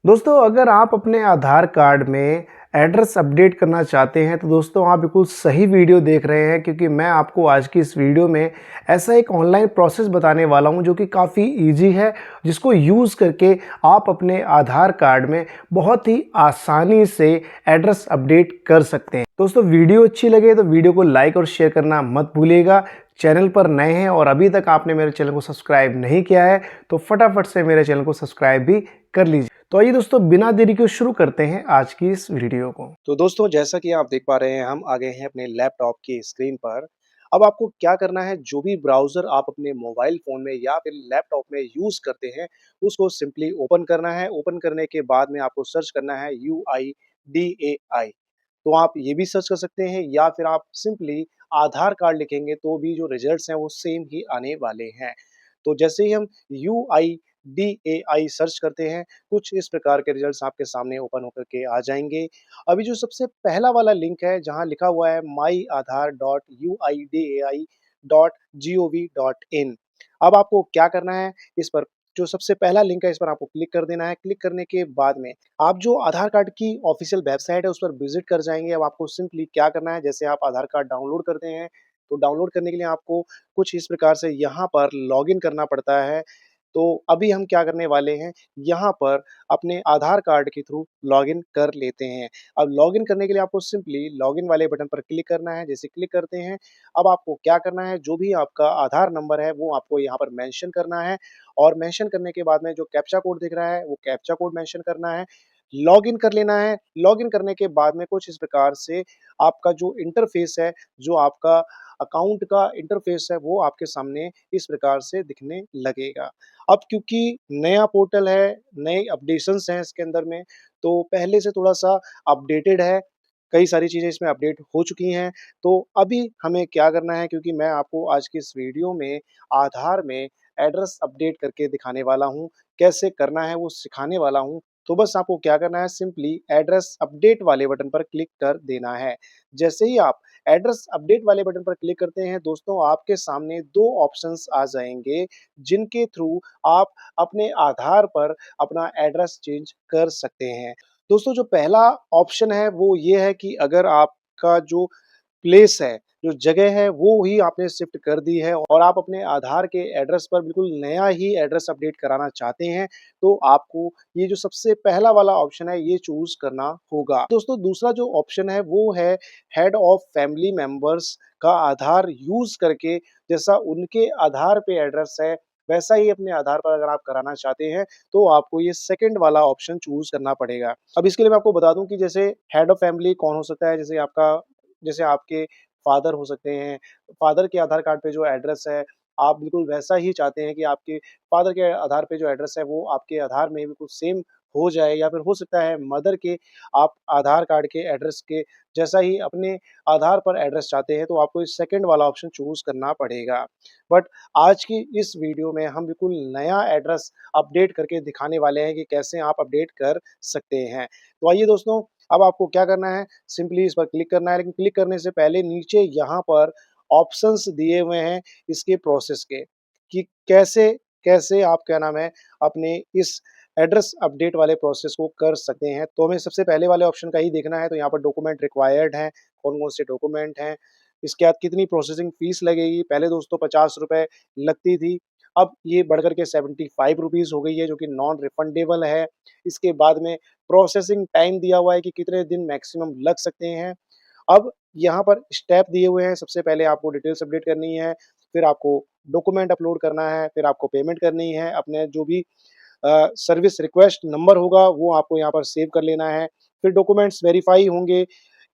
दोस्तों अगर आप अपने आधार कार्ड में एड्रेस अपडेट करना चाहते हैं तो दोस्तों आप बिल्कुल सही वीडियो देख रहे हैं क्योंकि मैं आपको आज की इस वीडियो में ऐसा एक ऑनलाइन प्रोसेस बताने वाला हूं जो कि काफ़ी इजी है, जिसको यूज़ करके आप अपने आधार कार्ड में बहुत ही आसानी से एड्रेस अपडेट कर सकते हैं। दोस्तों वीडियो अच्छी लगे तो वीडियो को लाइक और शेयर करना मत भूलिएगा। चैनल पर नए हैं और अभी तक आपने मेरे चैनल को सब्सक्राइब नहीं किया है तो फटाफट से मेरे चैनल को सब्सक्राइब भी कर लीजिए। तो आइए दोस्तों बिना देरी के शुरू करते हैं आज की इस वीडियो को। तो दोस्तों जैसा कि आप देख पा रहे हैं हम आ गए हैं अपने लैपटॉप की स्क्रीन पर। अब आपको क्या करना है, जो भी ब्राउज़र आप अपने मोबाइल फ़ोन में या फिर लैपटॉप में यूज़ करते हैं, उसको सिंपली ओपन करना है। ओपन करने के बाद में आपको सर्च करना है UIDAI। तो आप ये भी सर्च कर सकते हैं या फिर आप सिंपली आधार कार्ड लिखेंगे तो भी जो रिजल्ट्स हैं वो सेम ही आने वाले हैं। तो जैसे ही हम UIDAI सर्च करते हैं, कुछ इस प्रकार के रिजल्ट्स आपके सामने ओपन होकर के आ जाएँगे। अभी जो सबसे पहला वाला लिंक है जहाँ लिखा हुआ है myaadhar.uidai.gov.in। अब आपको क्या करना है, इस पर जो सबसे पहला लिंक है इस पर आपको क्लिक कर देना है। क्लिक करने के बाद में आप जो आधार कार्ड की ऑफ़िशियल वेबसाइट है उस पर विज़िट कर जाएँगे। अब आपको सिंपली क्या करना है, जैसे आप आधार कार्ड डाउनलोड करते हैं, तो डाउनलोड करने के लिए आपको कुछ इस प्रकार से यहाँ पर लॉगिन करना पड़ता है। तो अभी हम क्या करने वाले हैं, यहाँ पर अपने आधार कार्ड के थ्रू लॉगिन कर लेते हैं। अब लॉगिन करने के लिए आपको सिंपली लॉगिन वाले बटन पर क्लिक करना है। जैसे क्लिक करते हैं, अब आपको क्या करना है, जो भी आपका आधार नंबर है वो आपको यहाँ पर मेंशन करना है और मेंशन करने के बाद में जो कैप्चा कोड दिख रहा है वो कैप्चा कोड मेंशन करना है। लॉगिन कर लेना है। लॉगिन करने के बाद में कुछ इस प्रकार से आपका जो इंटरफ़ेस है, जो आपका अकाउंट का इंटरफ़ेस है, वो आपके सामने इस प्रकार से दिखने लगेगा। अब क्योंकि नया पोर्टल है, नए अपडेशंस हैं इसके अंदर में, तो पहले से थोड़ा-सा अपडेटेड है, कई सारी चीज़ें इसमें अपडेट हो चुकी हैं। तो अभी हमें क्या करना है, क्योंकि मैं आपको आज की इस वीडियो में आधार में एड्रेस अपडेट करके दिखाने वाला हूँ, कैसे करना है वो सिखाने वाला हूँ। तो बस आपको क्या करना है, सिंपली एड्रेस अपडेट वाले बटन पर क्लिक कर देना है। जैसे ही आप एड्रेस अपडेट वाले बटन पर क्लिक करते हैं दोस्तों, आपके सामने 2 ऑप्शंस आ जाएँगे, जिनके थ्रू आप अपने आधार पर अपना एड्रेस चेंज कर सकते हैं। दोस्तों जो पहला ऑप्शन है वो ये है कि अगर आपका जो प्लेस है, जो जगह है वो ही आपने शिफ्ट कर दी है और आप अपने आधार के एड्रेस पर बिल्कुल नया ही एड्रेस अपडेट कराना चाहते हैं, तो आपको ये जो सबसे पहला वाला ऑप्शन है ये चूज़ करना होगा। दोस्तों दूसरा जो ऑप्शन है वो है हेड ऑफ फैमिली मेंबर्स का आधार यूज़ करके, जैसा उनके आधार पे एड्रेस है वैसा ही अपने आधार पर अगर आप कराना चाहते हैं, तो आपको ये सेकंड वाला ऑप्शन चूज़ करना पड़ेगा। अब इसके लिए मैं आपको बता दूँ कि जैसे हेड ऑफ फैमिली कौन हो सकता है, जैसे आपके फादर हो सकते हैं। फादर के आधार कार्ड पे जो एड्रेस है, आप बिल्कुल वैसा ही चाहते हैं कि आपके फादर के आधार पे जो एड्रेस है वो आपके आधार में बिल्कुल सेम हो जाए, या फिर हो सकता है मदर के आप आधार कार्ड के एड्रेस के जैसा ही अपने आधार पर एड्रेस चाहते हैं, तो आपको इस सेकंड वाला ऑप्शन चूज़ करना पड़ेगा। बट आज की इस वीडियो में हम बिल्कुल नया एड्रेस अपडेट करके दिखाने वाले हैं कि कैसे आप अपडेट कर सकते हैं। तो आइए दोस्तों, अब आपको क्या करना है, सिंपली इस पर क्लिक करना है, लेकिन क्लिक करने से पहले नीचे यहाँ पर ऑप्शंस दिए हुए हैं इसके प्रोसेस के, कि कैसे कैसे आप क्या नाम है अपने इस एड्रेस अपडेट वाले प्रोसेस को कर सकते हैं। तो हमें सबसे पहले वाले ऑप्शन का ही देखना है, तो यहाँ पर डॉक्यूमेंट रिक्वायर्ड हैं, कौन-कौन से डॉक्यूमेंट हैं, इसके बाद कितनी प्रोसेसिंग फीस लगेगी। पहले दोस्तों ₹50 लगती थी, अब ये बढ़ कर के ₹75 हो गई है, जो कि नॉन रिफंडेबल है। इसके बाद में प्रोसेसिंग टाइम दिया हुआ है कि कितने दिन मैक्सिमम लग सकते हैं। अब यहाँ पर स्टेप दिए हुए हैं, सबसे पहले आपको डिटेल्स अपडेट करनी है, फिर आपको डॉक्यूमेंट अपलोड करना है, फिर आपको पेमेंट करनी है, अपने जो भी सर्विस रिक्वेस्ट नंबर होगा वो आपको यहाँ पर सेव कर लेना है। फिर डॉक्यूमेंट्स वेरीफाई होंगे,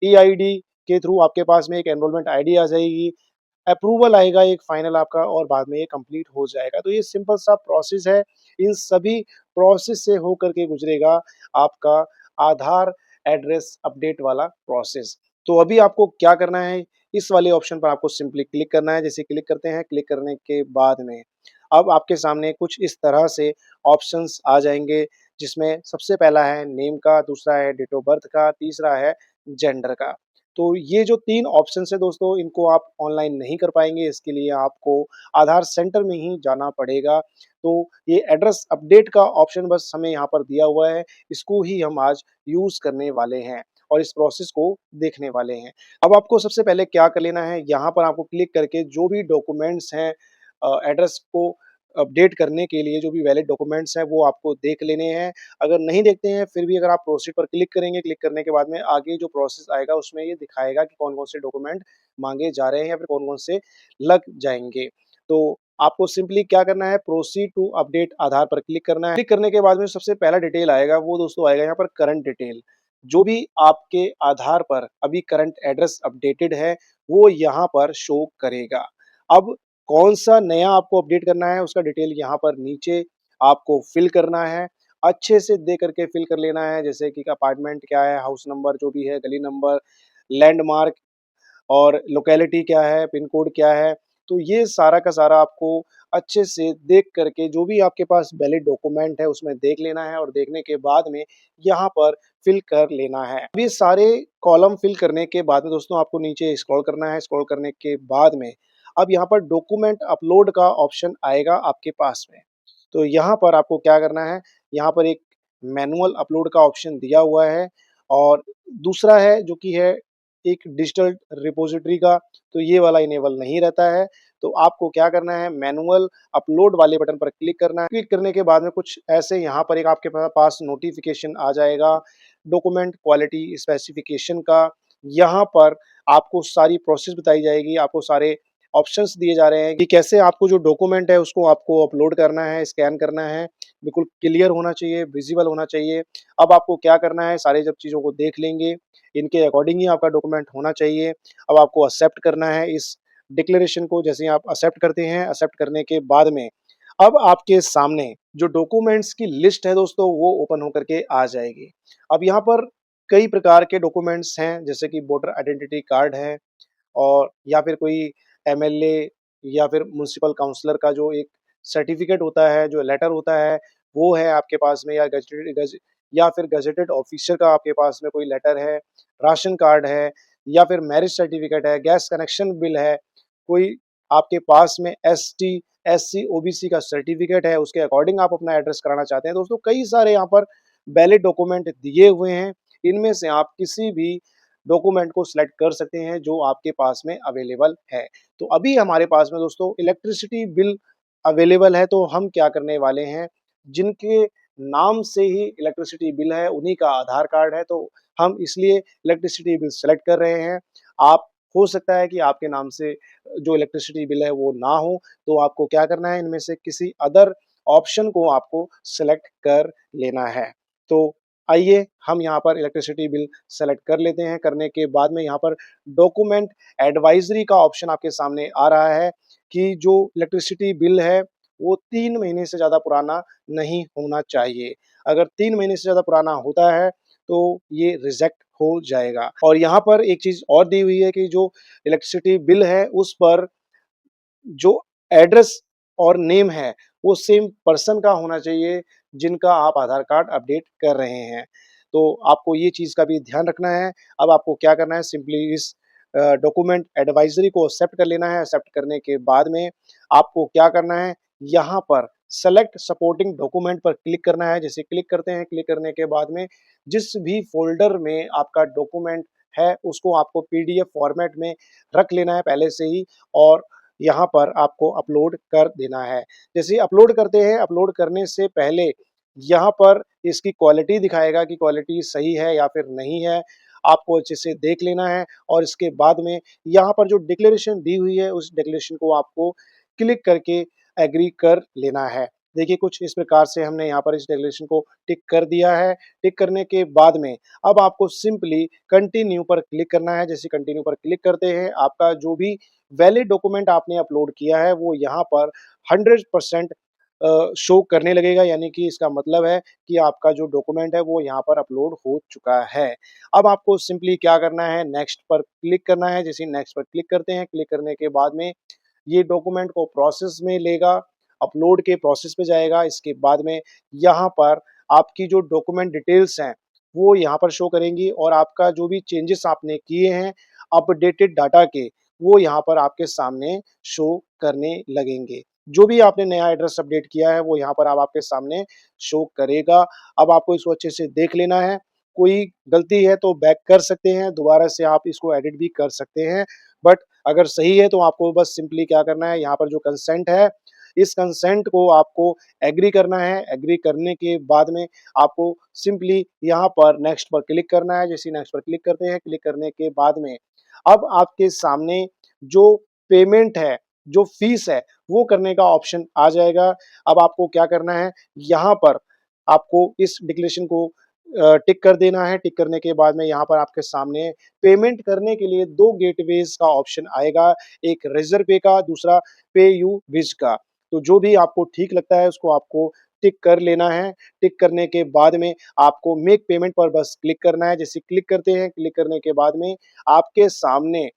ईआईडी के थ्रू आपके पास में एक एनरोलमेंट आईडी आ जाएगी, अप्रूवल आएगा एक फाइनल आपका और बाद में ये कंप्लीट हो जाएगा। तो ये सिंपल सा प्रोसेस है। इन सभी प्रोसेस से होकर के गुज़रेगा आपका आधार एड्रेस अपडेट वाला प्रोसेस। तो अभी आपको क्या करना है, इस वाले ऑप्शन पर आपको सिंपली क्लिक करना है। जैसे क्लिक करते हैं, क्लिक करने के बाद में अब आपके सामने कुछ इस तरह से ऑप्शंस आ जाएँगे, जिसमें सबसे पहला है नेम का, दूसरा है डेट ऑफ बर्थ का, तीसरा है जेंडर का। तो ये जो 3 ऑप्शंस है दोस्तों, इनको आप ऑनलाइन नहीं कर पाएँगे, इसके लिए आपको आधार सेंटर में ही जाना पड़ेगा। तो ये एड्रेस अपडेट का ऑप्शन बस हमें यहाँ पर दिया हुआ है, इसको ही हम आज यूज़ करने वाले हैं और इस प्रोसेस को देखने वाले हैं। अब आपको सबसे पहले क्या कर लेना है, यहाँ पर आपको क्लिक करके जो भी डॉक्यूमेंट्स हैं एड्रेस को अपडेट करने के लिए जो भी वैलिड डॉक्यूमेंट्स हैं, वो आपको देख लेने हैं। अगर नहीं देखते हैं, फिर भी अगर आप प्रोसीड पर क्लिक करेंगे, क्लिक करने के बाद में आगे जो प्रोसेस आएगा, उसमें ये दिखाएगा कि कौन-कौन से डॉक्यूमेंट माँगे जा रहे हैं या फिर कौन-कौन से लग जाएँगे। तो आपको सिंपली क्या करना है, प्रोसीड टू अपडेट आधार पर क्लिक करना है। क्लिक करने के बाद में सबसे पहला डिटेल आएगा, वो दोस्तों आएगा यहाँ पर करंट डिटेल। जो भी आपके आधार पर अभी करंट एड्रेस अपडेटेड है, वो यहाँ पर शो करेगा। अब कौन-सा नया आपको अपडेट करना है, उसका डिटेल यहाँ पर नीचे आपको फिल करना है। अच्छे से देख कर के फिल कर लेना है, जैसे कि अपार्टमेंट क्या है, हाउस नंबर जो भी है, गली नंबर, लैंडमार्क और लोकेलिटी क्या है, पिन कोड क्या है। तो ये सारा का सारा आपको अच्छे से देख कर के जो भी आपके पास वैलिड डॉक्यूमेंट है, उसमें देख लेना है और देखने के बाद में यहाँ पर फिल कर लेना है। अब ये सारे कॉलम फिल करने के बाद में दोस्तों आपको नीचे स्क्रॉल करना है, स्क्रॉल करने के बाद में अब यहाँ पर डॉक्यूमेंट अपलोड का ऑप्शन आएगा आपके पास में। तो यहाँ पर आपको क्या करना है, यहाँ पर एक मैनुअल अपलोड का ऑप्शन दिया हुआ है और दूसरा है जो कि है एक डिजिटल रिपॉजिटरी का, तो ये वाला इनेबल नहीं रहता है। तो आपको क्या करना है, मैनुअल अपलोड वाले बटन पर क्लिक करना है। क्लिक करने के बाद में कुछ ऐसे यहाँ पर एक आपके पास नोटिफिकेशन आ जाएगा, डॉक्यूमेंट क्वालिटी स्पेसिफिकेशन का। यहाँ पर आपको सारी प्रोसेस बताई जाएगी, आपको सारे ऑप्शंस दिए जा रहे हैं कि कैसे आपको जो डॉक्यूमेंट है उसको आपको अपलोड करना है, स्कैन करना है, बिल्कुल क्लियर होना चाहिए, विजिबल होना चाहिए। अब आपको क्या करना है, सारी जब चीज़ों को देख लेंगे, इनके अकॉर्डिंग ही आपका डॉक्यूमेंट होना चाहिए। अब आपको एक्सेप्ट करना है इस डिक्लेरेशन को। जैसे ही आप एक्सेप्ट करते हैं, एक्सेप्ट करने के बाद में अब आपके सामने जो डॉक्यूमेंट्स की लिस्ट है दोस्तों, वो ओपन होकर के आ जाएगी। अब यहाँ पर कई प्रकार के डॉक्यूमेंट्स हैं, जैसे कि वोटर आइडेंटिटी कार्ड है और या फिर कोई एमएलए या फिर म्युनिसिपल काउंसलर का जो एक सर्टिफिकेट होता है, जो लेटर होता है, वो है आपके पास में, या फिर गज़ेटेड ऑफिसर का आपके पास में कोई लेटर है, राशन कार्ड है या फिर मैरिज सर्टिफिकेट है, गैस कनेक्शन बिल है, कोई आपके पास में एसटी, एससी, ओबीसी का सर्टिफिकेट है, उसके अकॉर्डिंग आप अपना एड्रेस कराना चाहते हैं। दोस्तों कई सारे यहाँ पर वैलिड डॉक्यूमेंट दिए हुए हैं, इनमें से आप किसी भी डॉक्यूमेंट को सिलेक्ट कर सकते हैं जो आपके पास में अवेलेबल है। तो अभी हमारे पास में दोस्तों इलेक्ट्रिसिटी बिल अवेलेबल है, तो हम क्या करने वाले हैं, जिनके नाम से ही इलेक्ट्रिसिटी बिल है, उन्हीं का आधार कार्ड है, तो हम इसलिए इलेक्ट्रिसिटी बिल सेलेक्ट कर रहे हैं। आप हो सकता है कि आपके नाम से जो इलेक्ट्रिसिटी बिल है वो ना हो, तो आपको क्या करना है, इनमें से किसी अदर ऑप्शन को आपको सेलेक्ट कर लेना है। तो आइए हम यहाँ पर इलेक्ट्रिसिटी बिल सेलेक्ट कर लेते हैं। करने के बाद में यहाँ पर डॉक्यूमेंट एडवाइज़री का ऑप्शन आपके सामने आ रहा है कि जो इलेक्ट्रिसिटी बिल है, वो 3 महीने से ज़्यादा पुराना नहीं होना चाहिए। अगर 3 महीने से ज़्यादा पुराना होता है, तो ये रिजेक्ट हो जाएगा। और यहाँ पर एक चीज़ और दी हुई है कि जो इलेक्ट्रिसिटी बिल है, उस पर जो एड्रेस और नेम है, वो सेम पर्सन का होना चाहिए, जिनका आप आधार कार्ड अपडेट कर रहे हैं। तो आपको ये चीज़ का भी ध्यान रखना है। अब आपको क्या करना है, सिंपली इस डॉक्यूमेंट एडवाइज़री को एक्सेप्ट कर लेना है। एक्सेप्ट करने के बाद में आपको क्या करना है, यहाँ पर सेलेक्ट सपोर्टिंग डॉक्यूमेंट पर क्लिक करना है। जैसे क्लिक करते हैं, क्लिक करने के बाद में जिस भी फ़ोल्डर में आपका डॉक्यूमेंट है, उसको आपको पीडीएफ फॉर्मेट में रख लेना है पहले से ही और यहाँ पर आपको अपलोड कर देना है। जैसे ही अपलोड करते हैं, अपलोड करने से पहले यहाँ पर इसकी क्वालिटी दिखाएगा कि क्वालिटी सही है या फिर नहीं है। आपको अच्छे से देख लेना है और इसके बाद में यहाँ पर जो डिक्लेरेशन दी हुई है, उस डिक्लेरेशन को आपको क्लिक करके एग्री कर लेना है। देखिए कुछ इस प्रकार से हमने यहाँ पर इस डिक्लेरेशन को टिक कर दिया है। टिक करने के बाद में अब आपको सिंपली कंटिन्यू पर क्लिक करना है। जैसे कंटिन्यू पर क्लिक करते हैं, आपका जो भी वैलिड डॉक्यूमेंट आपने अपलोड किया है, वो यहाँ पर 100% शो करने लगेगा, यानी कि इसका मतलब है कि आपका जो डॉक्यूमेंट है वो यहाँ पर अपलोड हो चुका है। अब आपको सिंपली क्या करना है, नेक्स्ट पर क्लिक करना है। जैसे नेक्स्ट पर क्लिक करते हैं, क्लिक करने के बाद में ये डॉक्यूमेंट को प्रोसेस में लेगा, अपलोड के प्रोसेस पे जाएगा। इसके बाद में यहाँ पर आपकी जो डॉक्यूमेंट डिटेल्स हैं, वो यहाँ पर शो करेंगी और आपका जो भी चेंजेस आपने किए हैं, अपडेटेड डाटा के वो यहाँ पर आपके सामने शो करने लगेंगे। जो भी आपने नया एड्रेस अपडेट किया है वो यहाँ पर अब आपके सामने शो करेगा। अब आपको इसको अच्छे से देख लेना है। कोई गलती है तो बैक कर सकते हैं, दोबारा से आप इसको एडिट भी कर सकते हैं। बट अगर सही है तो आपको बस सिंपली क्या करना है, यहाँ पर जो कंसेंट है, इस कंसेंट को आपको एग्री करना है। एग्री करने के बाद में आपको सिंपली यहाँ पर नेक्स्ट पर क्लिक करना है। जैसे ही नेक्स्ट पर क्लिक करते हैं, क्लिक करने के बाद में अब आपके सामने जो पेमेंट है, जो फीस है, वो करने का ऑप्शन आ जाएगा। अब आपको क्या करना है, यहाँ पर आपको इस डिक्लेरेशन को टिक कर देना है। टिक करने के बाद में यहाँ पर आपके सामने पेमेंट करने के लिए 2 गेटवेज़ का ऑप्शन आएगा, एक रेज़र पे का, दूसरा पे यू विज़ का। तो जो भी आपको ठीक लगता है उसको आपको टिक कर लेना है। टिक करने के बाद में आपको मेक पेमेंट पर बस क्लिक करना है। जैसे क्लिक करते हैं, क्लिक करने के बाद में आपके सामने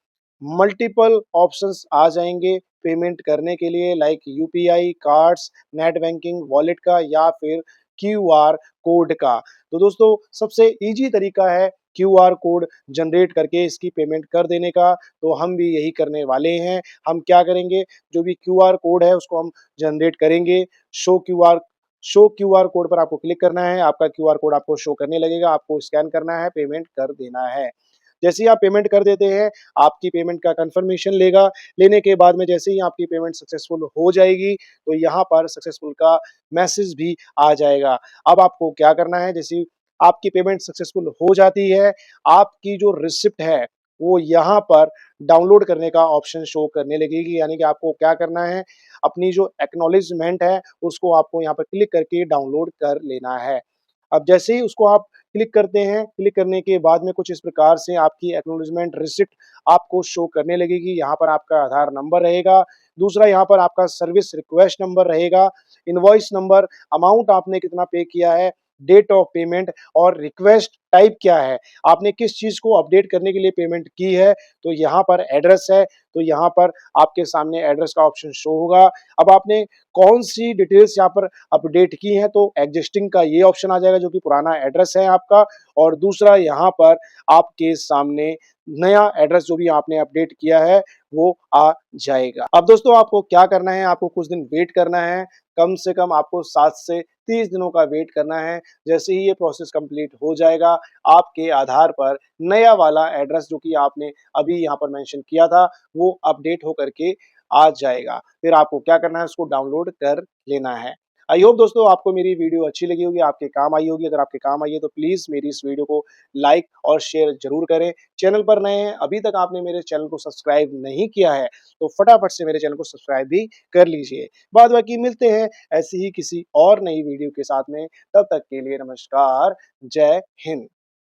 मल्टीपल ऑप्शंस आ जाएँगे पेमेंट करने के लिए, like UPI, cards, net banking, wallet का या फिर क्यूआर कोड का। तो दोस्तों सबसे ईज़ी तरीका है क्यूआर कोड जनरेट करके इसकी पेमेंट कर देने का, तो हम भी यही करने वाले हैं। हम क्या करेंगे, जो भी क्यूआर कोड है उसको हम जनरेट करेंगे। शो क्यूआर कोड पर आपको क्लिक करना है, आपका क्यूआर कोड आपको शो करने लगेगा, आपको स्कैन करना है, पेमेंट कर देना है। जैसे ही आप पेमेंट कर देते हैं, आपकी पेमेंट का कन्फर्मेशन लेगा। लेने के बाद में जैसे ही आपकी पेमेंट सक्सेसफुल हो जाएगी, तो यहाँ पर सक्सेसफुल का मैसेज भी आ जाएगा। अब आपको क्या करना है, जैसे ही आपकी पेमेंट सक्सेसफुल हो जाती है, आपकी जो रिसिप्ट है, वो यहाँ पर डाउनलोड करने का ऑप्शन शो करने लगेगी। यानी कि आपको क्या करना है, अपनी जो एक्नॉलेजमेंट है, उसको आपको यहाँ पर क्लिक करके डाउनलोड कर लेना है। अब जैसे ही उसको आप क्लिक करते हैं, क्लिक करने के बाद में कुछ इस प्रकार से आपकी एक्नॉलेजमेंट रिसिप्ट आपको शो करने लगेगी। यहाँ पर आपका आधार नंबर रहेगा, दूसरा यहाँ पर आपका सर्विस रिक्वेस्ट नंबर रहेगा, इनवॉइस नंबर, अमाउंट आपने कितना पे किया है, डेट ऑफ पेमेंट और रिक्वेस्ट टाइप क्या है, आपने किस चीज़ को अपडेट करने के लिए पेमेंट की है, तो यहाँ पर एड्रेस है, तो यहाँ पर आपके सामने एड्रेस का ऑप्शन शो होगा। अब आपने कौन-सी डिटेल्स यहाँ पर अपडेट की हैं, तो एग्जिस्टिंग का ये ऑप्शन आ जाएगा जो कि पुराना एड्रेस है आपका, और दूसरा यहाँ पर आपके सामने नया एड्रेस जो भी आपने अपडेट किया है, वो आ जाएगा। अब दोस्तों आपको क्या करना है, आपको कुछ दिन वेट करना है, कम से कम आपको 7 से 30 दिनों का वेट करना है। जैसे ही ये प्रोसेस कंप्लीट हो जाएगा, आपके आधार पर नया वाला एड्रेस जो कि आपने अभी यहाँ पर मेंशन किया था, वो अपडेट होकर के आ जाएगा। फिर आपको क्या करना है, उसको डाउनलोड कर लेना है। आई होप दोस्तों आपको मेरी वीडियो अच्छी लगी होगी, आपके काम आई होगी। अगर आपके काम आई है तो प्लीज़ मेरी इस वीडियो को लाइक और शेयर ज़रूर करें। चैनल पर नए हैं, अभी तक आपने मेरे चैनल को सब्सक्राइब नहीं किया है, तो फटाफट से मेरे चैनल को सब्सक्राइब भी कर लीजिए। बाद बाकी मिलते हैं ऐसी ही किसी और नई वीडियो के साथ में, तब तक के लिए नमस्कार, जय हिंद।